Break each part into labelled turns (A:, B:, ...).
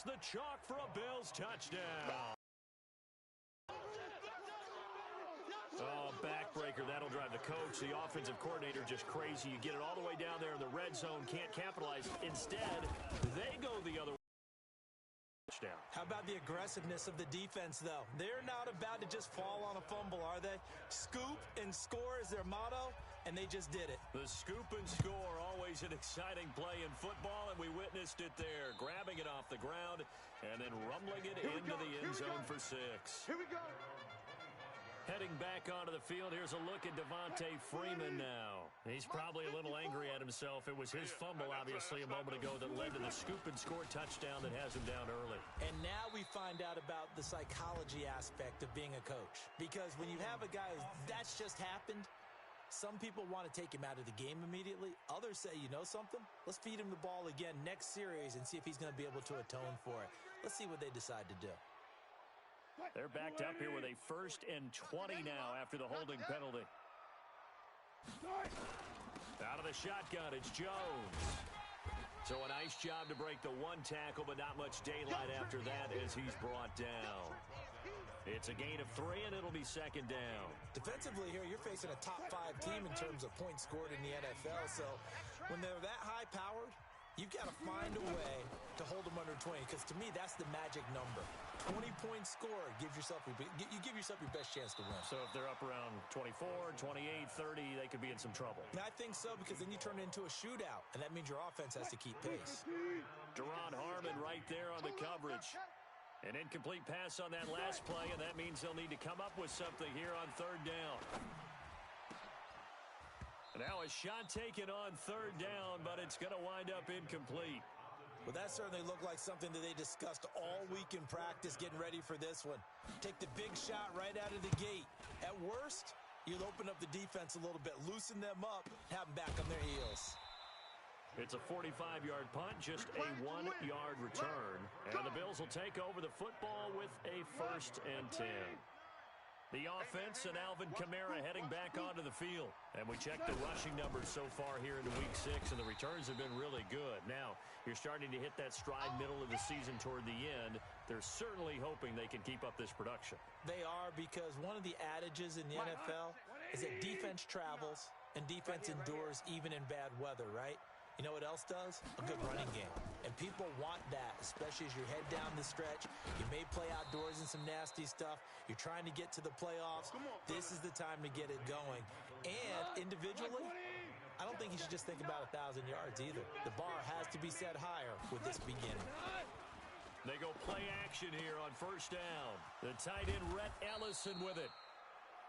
A: It's the chalk for a Bills touchdown. Oh, backbreaker. That'll drive the coach, the offensive coordinator, just crazy. You get it all the way down there in the red zone, can't capitalize. Instead, they go the other way. Touchdown.
B: How about the aggressiveness of the defense, though? They're not about to just fall on a fumble, are they? Scoop and score is their motto, and they just did it.
A: The scoop and score, always an exciting play in football, and we witnessed it there. Grabbing it off the ground and then rumbling it into the end zone for 6.
C: Here we go.
A: Heading back onto the field, here's a look at Devontae Freeman now. He's probably a little angry at himself. It was his fumble, obviously, a moment ago that led to the scoop and score touchdown that has him down early.
B: And now we find out about the psychology aspect of being a coach. Because when you have a guy that's just happened, some people want to take him out of the game immediately. Others say, you know something? Let's feed him the ball again next series and see if he's going to be able to atone for it. Let's see what they decide to do.
A: They're backed up here with a 1st and 20 now after the holding penalty. Out of the shotgun, it's Jones. So a nice job to break the 1 tackle, but not much daylight after that as he's brought down. It's a gain of 3, and it'll be 2nd down.
B: Defensively here, you're facing a top 5 team in terms of points scored in the NFL. So when they're that high-powered, you've got to find a way to hold them under 20, because to me, that's the magic number. 20-point score gives yourself you give yourself your best chance to win.
A: So if they're up around 24, 28, 30, they could be in some trouble.
B: And I think so, because then you turn it into a shootout, and that means your offense has to keep pace.
A: Deron Harmon right there on the coverage. An incomplete pass on that last play, and that means they'll need to come up with something here on 3rd down. Now a shot taken on 3rd down, but it's going to wind up incomplete.
B: Well, that certainly looked like something that they discussed all week in practice, getting ready for this one. Take the big shot right out of the gate. At worst, you'll open up the defense a little bit, loosen them up, have them back on their heels.
A: It's a 45-yard punt, just a 1-yard return. And the Bills will take over the football with a 1st and 10. The offense and Alvin Kamara heading back onto the field. And we check the rushing numbers so far here into Week 6, and the returns have been really good. Now, you're starting to hit that stride middle of the season toward the end. They're certainly hoping they can keep up this production.
B: They are, because one of the adages in the NFL is that defense travels and defense endures even in bad weather, right? You know what else does? A good running game. And people want that, especially as you head down the stretch. You may play outdoors in some nasty stuff. You're trying to get to the playoffs. This is the time to get it going. And individually, I don't think you should just think about 1,000 yards either. The bar has to be set higher with this beginning.
A: They go play action here on 1st down. The tight end, Rhett Ellison, with it.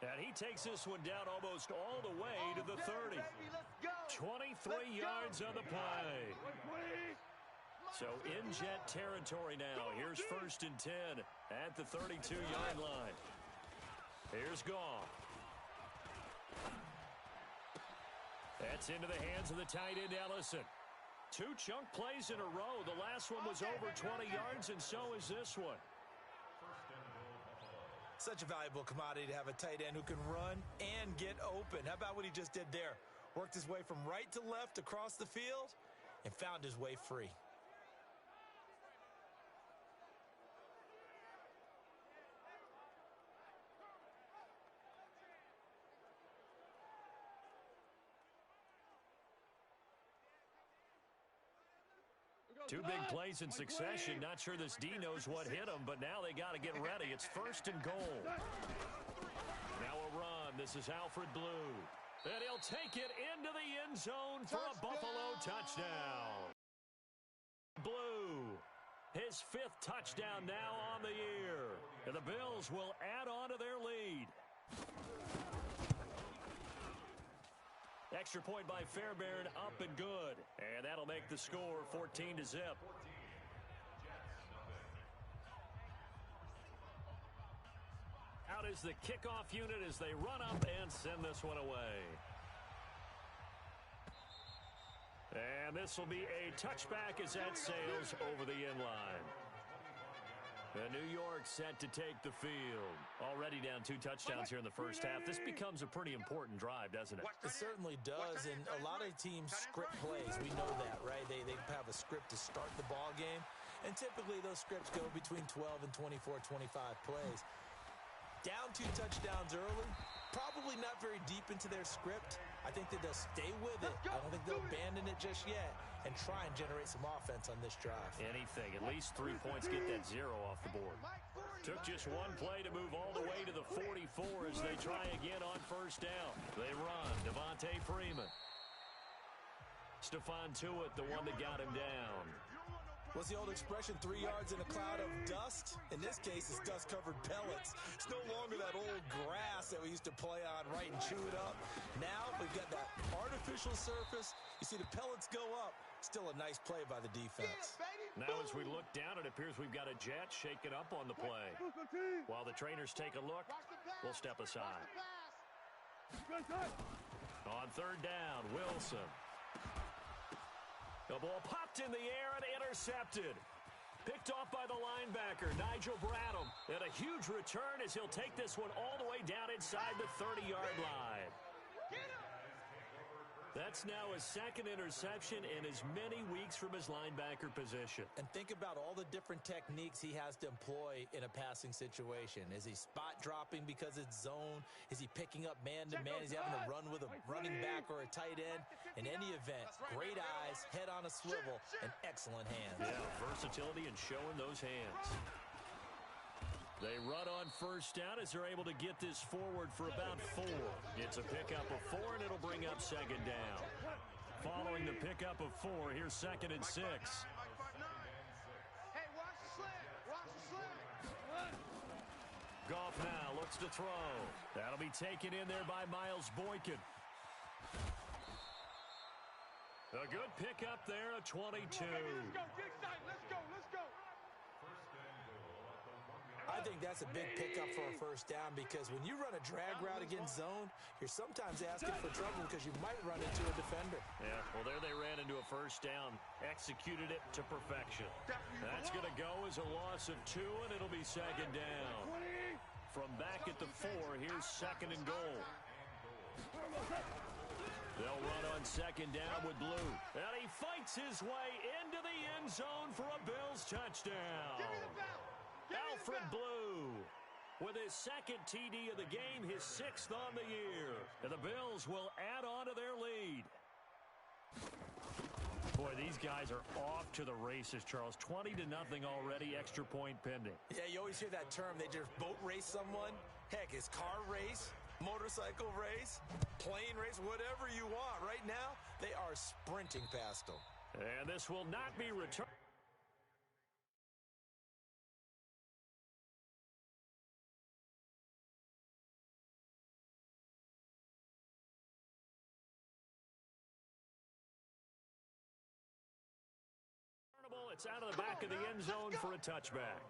A: And he takes this one down almost all the way to the 30. 23 yards on the play. So in jet territory now. Here's 1st and 10 at the 32-yard line. Here's Goff. That's into the hands of the tight end, Ellison. 2 chunk plays in a row. The last one was over 20 yards, and so is this one.
B: Such a valuable commodity to have a tight end who can run and get open. How about what he just did there? Worked his way from right to left across the field and found his way free.
A: Two big plays in succession. Not sure this D knows what hit him, but now they got to get ready. It's 1st and goal. Now a run. This is Alfred Blue. And he'll take it into the end zone for a Buffalo touchdown. Blue, his 5th touchdown now on the year. And the Bills will add on to their lead. Extra point by Fairbairn, up and good. And that'll make the score 14-0. Out is the kickoff unit as they run up and send this one away. And this will be a touchback as that sails over the end line. And New York set to take the field. Already down 2 touchdowns here in the first half. This becomes a pretty important drive, doesn't it?
B: It certainly does, and a lot of teams script plays. We know that, right? They have a script to start the ball game. And typically those scripts go between 12 and 24, 25 plays. Down 2 touchdowns early, probably not very deep into their script. I think that they'll stay with it. I don't think they'll abandon it just yet and try and generate some offense on this drive.
A: Anything, at least 3 points, get that 0 off the board. Took just one play to move all the way to the 44 as they try again on first down. They run, Devontae Freeman. Stephon Tuitt, the one that got him down.
B: What's the old expression, 3 yards in a cloud of dust? In this case, it's dust-covered pellets. It's no longer that old grass that we used to play on, right, and chew it up. Now we've got that artificial surface. You see the pellets go up. Still a nice play by the defense.
A: Now as we look down, it appears we've got a jet shaken up on the play. While the trainers take a look, we'll step aside. On third down, Wilson. The ball popped in the air and intercepted. Picked off by the linebacker, Nigel Bradham. And a huge return as he'll take this one all the way down inside the 30-yard line. That's now his second interception in as many weeks from his linebacker position.
B: And think about all the different techniques he has to employ in a passing situation. Is he spot dropping because it's zone? Is he picking up man-to-man? Is he having to run with a running back or a tight end? In any event, great eyes, head on a swivel, and excellent hands.
A: Yeah, versatility and showing those hands. They run on first down as they're able to get this forward for about 4. It's a pickup of 4, and it'll bring up second down. Following the pickup of 4, here's 2nd and 6.
C: Hey, watch the slant. Watch the slant.
A: Goff now looks to throw. That'll be taken in there by Miles Boykin. A good pickup there, a 22.
C: Let's go, dig side. Let's go, let's go.
B: I think that's a big pickup for a first down because when you run a drag route against zone, you're sometimes asking for trouble because you might run into a defender.
A: Yeah, well, there they ran into a first down. Executed it to perfection. That's going to go as a loss of 2, and it'll be second down. From back at the 4, here's 2nd and goal. They'll run on second down with Blue. And he fights his way into the end zone for a Bills touchdown. Alfred Blue with his 2nd TD of the game, his 6th on the year. And the Bills will add on to their lead. Boy, these guys are off to the races, Charles. 20-0 already, extra point pending.
B: Yeah, you always hear that term, they just boat race someone. Heck, it's car race, motorcycle race, plane race, whatever you want. Right now, they are sprinting past them.
A: And this will not be returned. It's out of the back of the end zone for a touchback.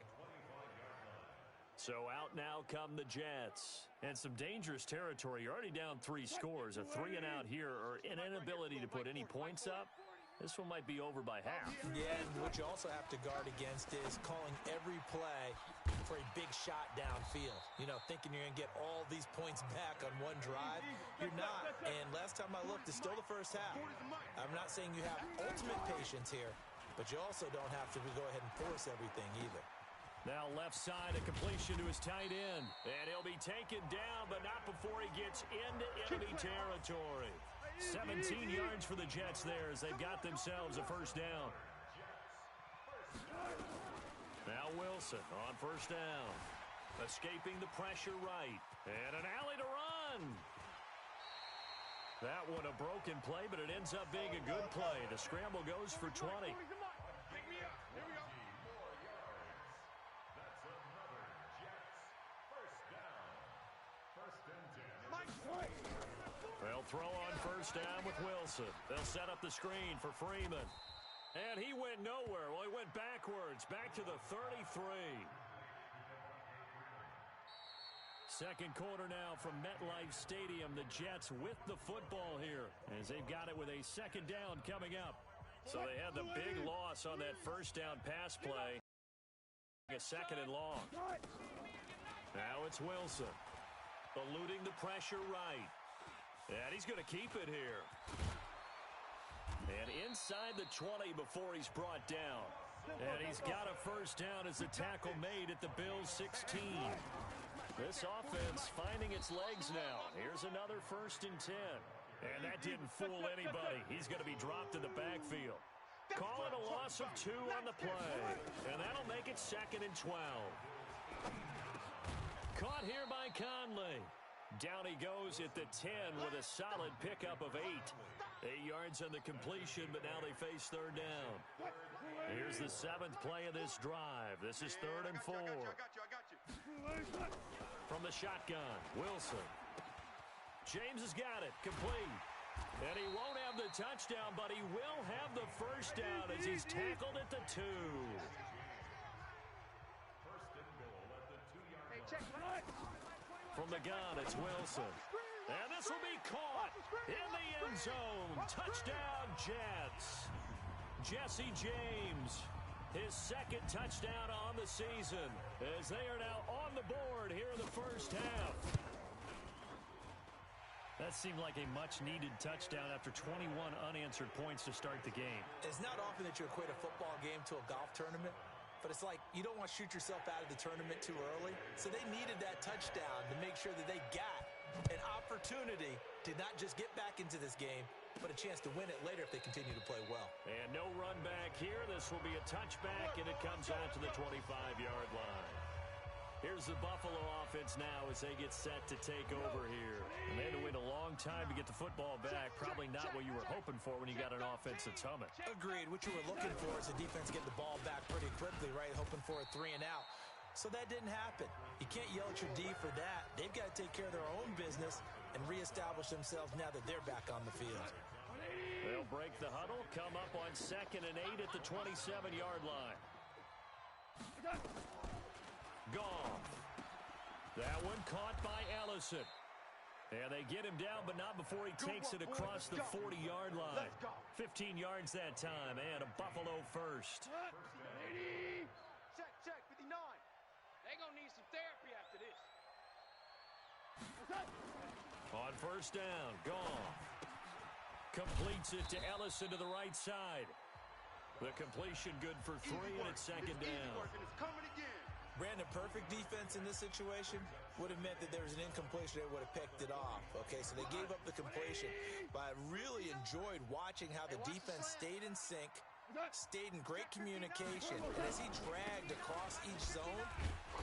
A: So out now come the Jets. And some dangerous territory. You're already down 3 scores. A 3 and out here, or an inability to put any points up. This one might be over by half.
B: Yeah, and what you also have to guard against is calling every play for a big shot downfield. You know, thinking you're going to get all these points back on one drive. You're not. And last time I looked, it's still the first half. I'm not saying you have ultimate patience here, but you also don't have to go ahead and force everything either.
A: Now left side, a completion to his tight end. And he'll be taken down, but not before he gets into enemy territory. 17 yards for the Jets there as they've got themselves a first down. Now Wilson on first down. Escaping the pressure right. And an alley to run. That one a broken play, but it ends up being a good play. The scramble goes for 20. They'll throw on first down with Wilson. They'll set up the screen for Freeman. And he went nowhere. Well, he went backwards, back to the 33. Second quarter now from MetLife Stadium. The Jets with the football here as they've got it with a second down coming up. So they had the big loss on that first down pass play. A second and long. Now it's Wilson. Eluding the pressure right. And he's going to keep it here. And inside the 20 before he's brought down. And he's got a first down as the tackle made at the Bills' 16. This offense finding its legs now. Here's another 1st and 10. And that didn't fool anybody. He's going to be dropped in the backfield. Call it a loss of 2 on the play. And that'll make it 2nd and 12. Caught here by Conley. Down he goes at the 10 with a solid pickup of 8. 8 yards on the completion, but now they face 3rd down. Here's the 7th play of this drive. This is 3rd and 4. From the shotgun, Wilson. James has got it, complete. And he won't have the touchdown, but he will have the first down as he's tackled at the 2. From the gun, it's Wilson. And this will be caught in the end zone. Touchdown, Jets. Jesse James, his 2nd touchdown on the season, as they are now on the board here in the first half. That seemed like a much-needed touchdown after 21 unanswered points to start the game.
B: It's not often that you equate a football game to a golf tournament, but it's like you don't want to shoot yourself out of the tournament too early. So they needed that touchdown to make sure that they got an opportunity to not just get back into this game, but a chance to win it later if they continue to play well.
A: And no run back here. This will be a touchback, and it comes out to the 25-yard line. Here's the Buffalo offense now as they get set to take over here. And they had to wait a long time to get the football back. Probably not what you were hoping for when you got an offense that's humming.
B: Agreed. What you were looking for is the defense getting the ball back pretty quickly, right? Hoping for a 3 and out. So that didn't happen. You can't yell at your D for that. They've got to take care of their own business and reestablish themselves now that they're back on the field.
A: They'll break the huddle, come up on 2nd and 8 at the 27-yard line. Goff. That one caught by Ellison. And they get him down, but not before he takes it across the 40-yard line. 15 yards that time, and a Buffalo first.
C: Check, 59. They're going to need some therapy after this.
A: On first down, Goff completes it to Ellison to the right side. The completion good for 3, and it's 2nd down.
C: It's coming again.
B: Brandon, perfect defense in this situation would have meant that there was an incompletion. They would have picked it off. Okay, so they gave up the completion. But I really enjoyed watching how the defense stayed in sync, stayed in great communication. And as he dragged across each zone,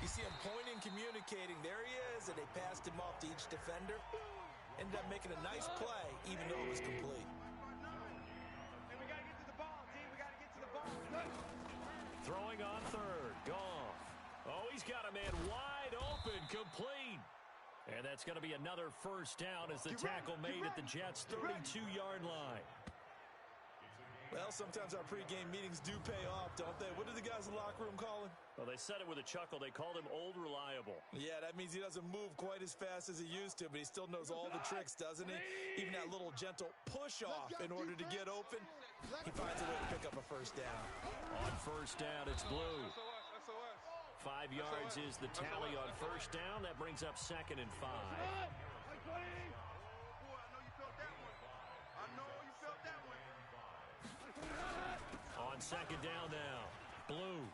B: you see him pointing, communicating. There he is, and they passed him off to each defender. Ended up making a nice play, even though it was complete.
C: Hey, we got to get to the ball, team. We got to get to the ball.
A: Throwing on 3rd, Goff. Oh, he's got a man wide open, complete. And that's going to be another first down as the tackle made at the Jets' 32-yard line.
B: Well, sometimes our pregame meetings do pay off, don't they? What do the guys in the locker room call him?
A: Well, they said it with a chuckle. They called him Old Reliable.
B: Yeah, that means he doesn't move quite as fast as he used to, but he still knows all the tricks, doesn't he? Even that little gentle push-off in order to get open, he finds a way to pick up a first down.
A: On first down, it's Blue. 5 yards is the tally on first down. That brings up 2nd and 5. On 2nd down now, Blue.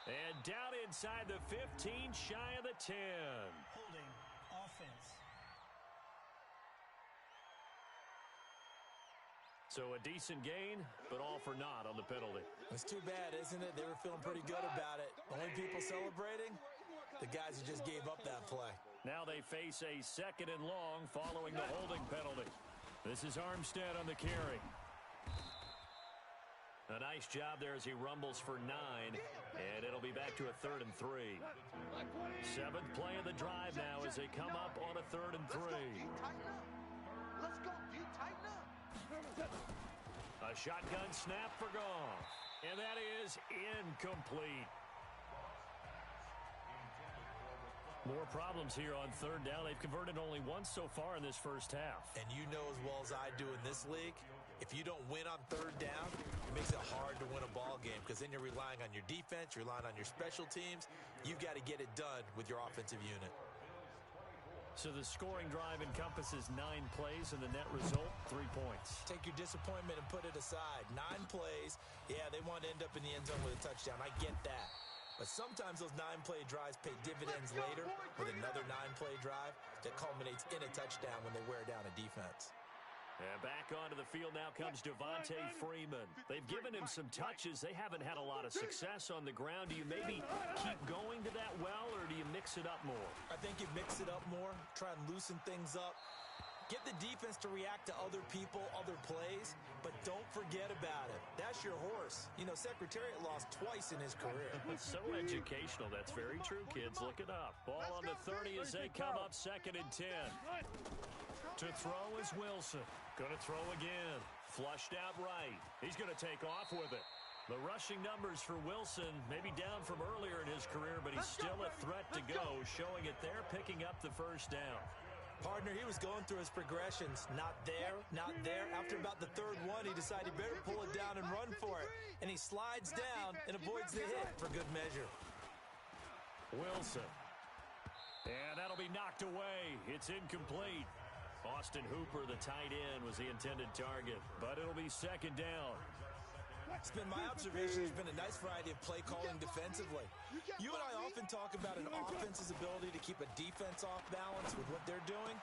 A: And down inside the 15, shy of the 10.
D: Holding offense.
A: So a decent gain, but all for naught on the penalty.
B: It's too bad, isn't it? They were feeling pretty good about it. Only people celebrating, the guys who just gave up that play.
A: Now they face a 2nd and long following the holding penalty. This is Armstead on the carry. A nice job there as he rumbles for 9, and it'll be back to a 3rd and 3. 7th play of the drive now as they come up on a 3rd and 3.
C: Let's go, D. Tighten up.
A: A shotgun snap for Goff, and that is incomplete. More problems here on 3rd down. They've converted only once so far in this first half.
B: And you know as well as I do in this league, if you don't win on 3rd down, it makes it hard to win a ball game because then you're relying on your defense, you're relying on your special teams. You've got to get it done with your offensive unit.
A: So the scoring drive encompasses 9 plays, and the net result, 3 points.
B: Take your disappointment and put it aside. 9 plays. Yeah, they want to end up in the end zone with a touchdown. I get that. But sometimes those 9-play drives pay dividends later with another 9-play drive that culminates in a touchdown when they wear down a defense.
A: And back onto the field now comes Devontae Freeman. They've given him some touches. They haven't had a lot of success on the ground. Do you maybe keep going to that well, or do you mix it up more? I
B: think you mix it up more, try and loosen things up. Get the defense to react to other people, other plays, but don't forget about it. That's your horse. You know, Secretariat lost twice in his career.
A: So educational. That's very true, kids. Look it up. Ball on the 30 as they come up 2nd and 10. To throw is Wilson. Going to throw again. Flushed out right. He's going to take off with it. The rushing numbers for Wilson, maybe down from earlier in his career, but he's still a threat to go, showing it there, picking up the first down.
B: Partner, he was going through his progressions. Not there, not there. After about the 3rd one, he decided he better pull it down and run for it. And he slides down and avoids the hit for good measure.
A: Wilson. And that'll be knocked away. It's incomplete. Austin Hooper, the tight end, was the intended target, but it'll be 2nd down.
B: It's been my observation. There's been a nice variety of play calling defensively. You and I often talk about an offense's ability to keep a defense off balance with what they're doing.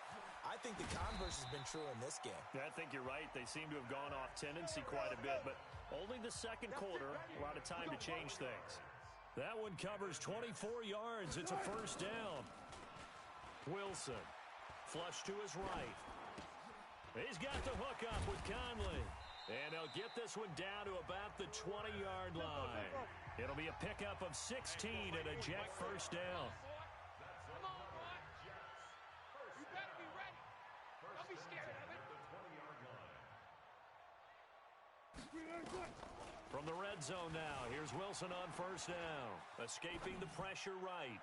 B: I think the converse has been true in this game.
A: Yeah, I think you're right. They seem to have gone off tendency quite a bit, but only the 2nd quarter, a lot of time to change things. That one covers 24 yards. It's a 1st down. Wilson. Flush to his right. He's got the hook up with Conley. And they'll get this one down to about the 20-yard line. It'll be a pickup of 16 and a Jet 1st down.
C: Come on, boy. You better be ready. Don't be scared of it.
A: From the red zone now, here's Wilson on 1st down. Escaping the pressure right.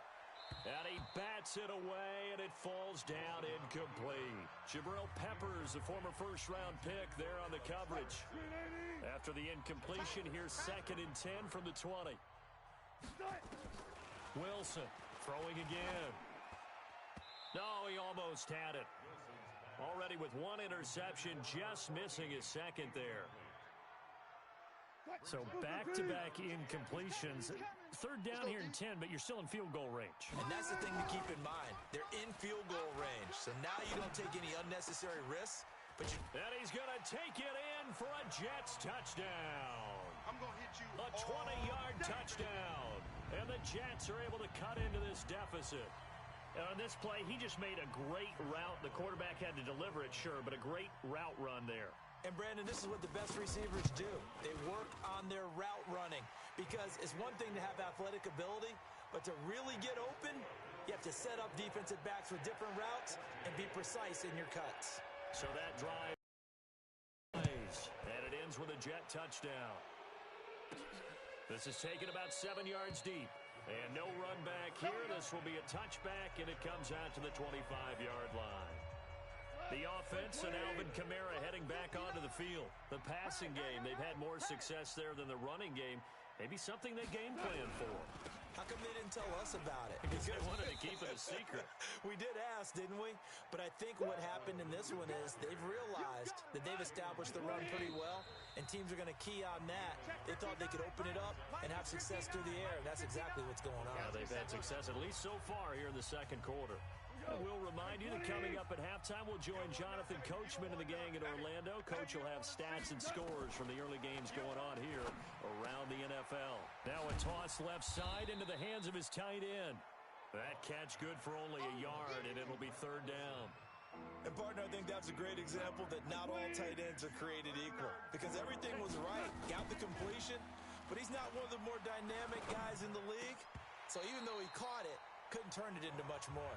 A: And he bats it away, and it falls down incomplete. Jabril Peppers, the former 1st-round pick, there on the coverage. After the incompletion, here's 2nd and 10 from the 20. Wilson throwing again. No, he almost had it. Already with 1 interception, just missing his 2nd there. So back-to-back incompletions. 3rd down here in 10, but you're still in field goal range.
B: And that's the thing to keep in mind. They're in field goal range. So now you don't take any unnecessary risks. But
A: and he's going to take it in for a Jets touchdown.
C: I'm going to hit you.
A: A 20-yard touchdown. And the Jets are able to cut into this deficit. And on this play, he just made a great route. The quarterback had to deliver it, sure, but a great route run there.
B: And, Brandon, this is what the best receivers do. They work on their route running because it's one thing to have athletic ability, but to really get open, you have to set up defensive backs with different routes and be precise in your cuts.
A: So that drive plays, and it ends with a Jet touchdown. This is taken about 7 yards deep, and no run back here. This will be a touchback, and it comes out to the 25-yard line. The offense and Alvin Kamara heading back onto the field. The passing game, they've had more success there than the running game. Maybe something they game plan for.
B: How come they didn't tell us about it?
A: Because they wanted to keep it a secret.
B: We did ask, didn't we? But I think what happened in this one is they've realized that they've established the run pretty well, and teams are going to key on that. They thought they could open it up and have success through the air, and that's exactly what's going on.
A: Yeah, they've had success, at least so far, here in the 2nd quarter. And we'll remind you that coming up at halftime, we'll join Jonathan Coachman and the gang in Orlando. Coach will have stats and scores from the early games going on here around the NFL. Now a toss left side into the hands of his tight end. That catch good for only a yard, and it'll be 3rd down.
B: And, partner, I think that's a great example that not all tight ends are created equal because everything was right. Got the completion, but he's not one of the more dynamic guys in the league. So even though he caught it, couldn't turn it into much more.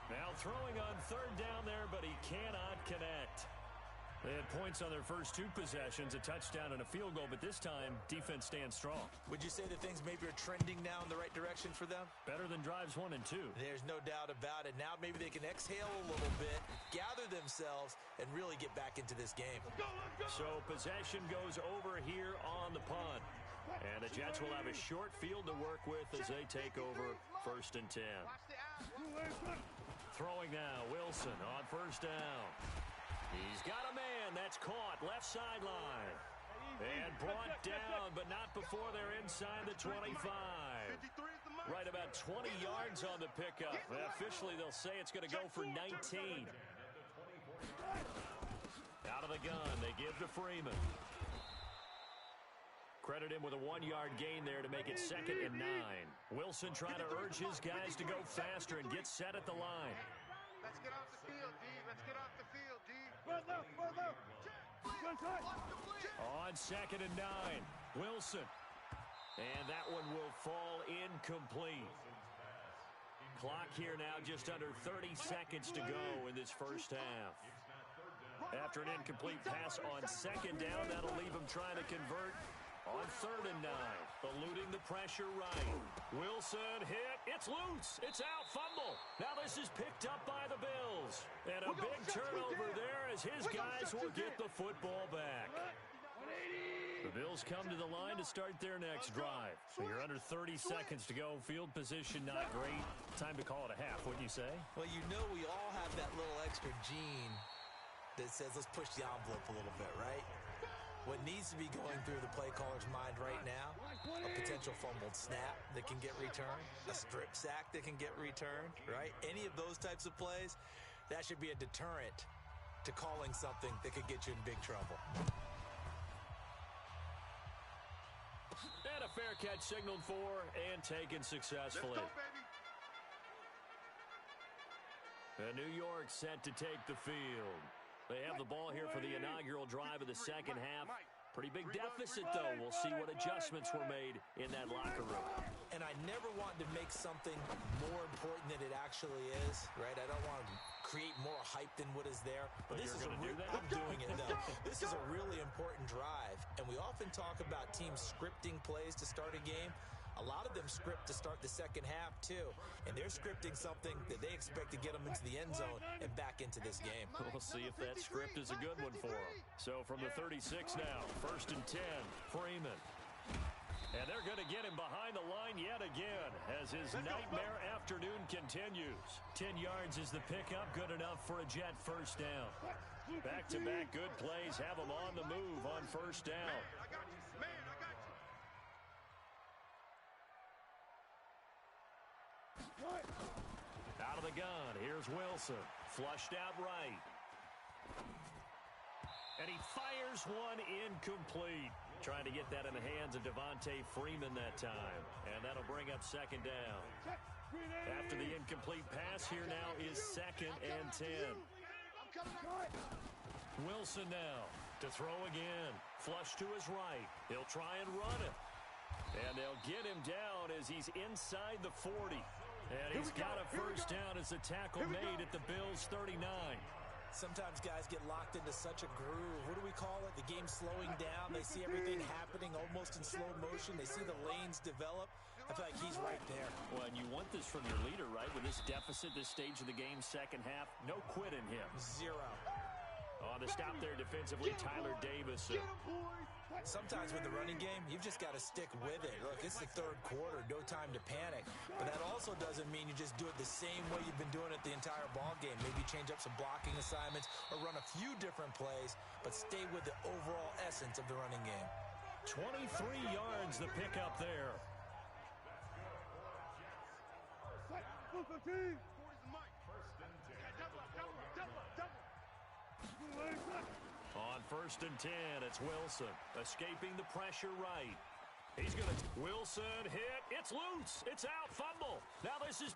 A: Now throwing on 3rd down there, but he cannot connect. They had points on their first 2 possessions, a touchdown and a field goal, but this time, defense stands strong.
B: Would you say that things maybe are trending now in the right direction for them?
A: Better than drives 1 and 2.
B: There's no doubt about it. Now maybe they can exhale a little bit, gather themselves, and really get back into this game.
A: So possession goes over here on the punt. And the Jets will have a short field to work with as they take over 1st and 10. Throwing now, Wilson on first down. He's got a man. That's caught. Left sideline. And brought down, but not before they're inside the 25. Right about 20 yards on the pickup. Officially, they'll say it's going to go for 19. Out of the gun, they give to Freeman. Credit him with a 1-yard gain there to make it 2nd and 9. Wilson trying to urge his guys to go faster and get set at the line.
C: Let's get off the field, D. Let's get off the field, D.
A: On 2nd and 9, Wilson. And that one will fall incomplete. Clock here now just under 30 seconds to go in this first half. After an incomplete pass on 2nd down, that'll leave him trying to convert on 3rd and 9. Eluding the pressure right. Wilson hit. It's loose. It's out. Fumble. Now this is picked up by the Bills. And a big turnover there as his guys will get the football back. The Bills come to the line to start their next drive. So you're under 30 seconds to go. Field position not great. Time to call it a half, wouldn't you say?
B: Well, you know we all have that little extra gene that says let's push the envelope a little bit, right? What needs to be going through the play caller's mind right now, a potential fumbled snap that can get returned, a strip sack that can get returned, right? Any of those types of plays, that should be a deterrent to calling something that could get you in big trouble.
A: And a fair catch signaled for and taken successfully.
C: Let's go, baby.
A: New York set to take the field. They have the ball here for the inaugural drive of the second half. Pretty big deficit, though. We'll see what adjustments were made in that locker room.
B: And I never want to make something more important than it actually is, right? I don't want to create more hype than what is there. But this is I'm doing it, though. This is a really important drive. And we often talk about teams scripting plays to start a game. A lot of them script to start the second half, too. And they're scripting something that they expect to get them into the end zone and back into this game.
A: We'll see if that script is a good one for them. So from the 36 now, 1st and 10, Freeman. And they're going to get him behind the line yet again as his nightmare afternoon continues. 10 yards is the pickup, good enough for a Jet first down. Back-to-back good plays have him on the move on first down. Out of the gun, here's Wilson. Flushed out right. And he fires one incomplete. Trying to get that in the hands of Devontae Freeman that time. And that'll bring up 2nd down. After the incomplete pass, here now is 2nd and 10. Wilson now to throw again. Flush to his right. He'll try and run it. And they'll get him down as he's inside the 40. And he's got a first down as the tackle made at the Bills' 39.
B: Sometimes guys get locked into such a groove. What do we call it? The game slowing down. They see everything happening almost in slow motion. They see the lanes develop. I feel like he's right there.
A: Well, and you want this from your leader, right? With this deficit, this stage of the game, second half, no quit in him.
B: Zero.
A: On the stop there defensively, Tyler Davis.
B: Sometimes with the running game, you've just got to stick with it. Look, it's the 3rd quarter, no time to panic. But that also doesn't mean you just do it the same way you've been doing it the entire ball game. Maybe change up some blocking assignments or run a few different plays, but stay with the overall essence of the running game.
A: 23 yards the pickup there. On 1st and 10, it's Wilson escaping the pressure right. He's going to Wilson hit. It's loose. It's out. Fumble. Now this is